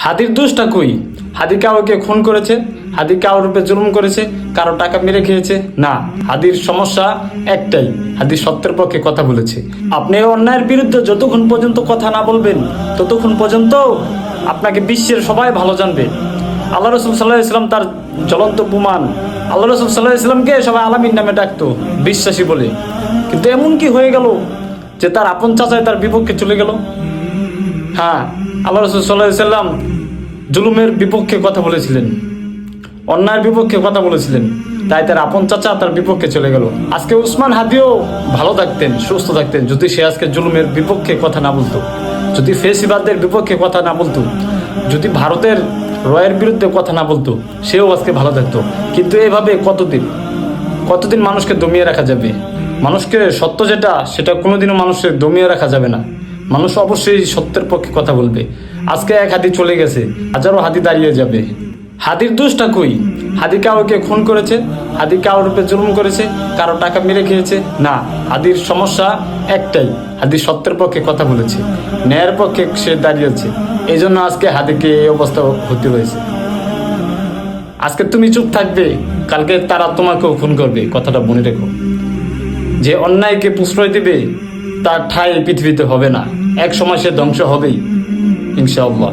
হাদির দোষটা কই? হাদি কাউকে খুন করেছে? হাদি কারোর রূপে জুলুম করেছে? কারো টাকা মেরে খেয়েছে? না, হাদির সমস্যা একটাই, হাদি সত্যের পক্ষে কথা বলেছে। আপনি অন্যায়ের বিরুদ্ধে যতক্ষণ পর্যন্ত কথা না বলবেন ততক্ষণ পর্যন্ত আপনাকে বিশ্বের সবাই ভালো জানবে। আল্লাহ রসুল সাল্লাহ ইসলাম তার জ্বলন্ত প্রমাণ। আল্লাহ রসুল সাল্লাহ ইসলামকে সবাই আলামিন নামে ডাকতো, বিশ্বাসী বলে। কিন্তু এমন কি হয়ে গেল যে তার আপন চাচায় তার বিপক্ষে চলে গেল? হ্যাঁ, আল্লাহ রসুল সাল্লাহ সাল্লাম জুলুমের বিপক্ষে কথা বলেছিলেন, অন্যায়ের বিপক্ষে কথা বলেছিলেন, তাই তার আপন চাচা তার বিপক্ষে চলে গেল। আজকে উসমান হাদিও ভালো থাকতেন, সুস্থ থাকতেন যদি সে আজকে জুলুমের বিপক্ষে কথা না বলতো, যদি ফেসিবাদদের বিপক্ষে কথা না বলতো, যদি ভারতের রয়ের বিরুদ্ধে কথা না বলতো, সেও আজকে ভালো থাকতো। কিন্তু এভাবে কতদিন মানুষকে দমিয়ে রাখা যাবে? মানুষকে সত্য যেটা, সেটা কোনোদিনও মানুষকে দমিয়ে রাখা যাবে না। মানুষ অবশ্যই সত্যের পক্ষে কথা বলবে। আজকে এক হাদি চলে গেছে, হাজারো হাদি দাঁড়িয়ে যাবে। হাদির দোষটা কই? হাদি কাউকে খুন করেছে? হাদি কারোর রূপে জুলুম করেছে? কারো টাকা মেরে খেয়েছে? না, হাদির সমস্যা একটাই, হাদি সত্যের পক্ষে কথা বলেছে, ন্যায়ের পক্ষে সে দাঁড়িয়েছে। এই জন্য আজকে হাদিকে এই অবস্থা হতে হয়েছে। আজকে তুমি চুপ থাকবে, কালকে তারা তোমাকেও খুন করবে, কথাটা মনে রেখো। যে অন্যায়কে প্রশ্রয় দিবে তার ঠাঁই পৃথিবীতে হবে না, এক সময় সে ধ্বংস হবেই ইনশাআল্লাহ।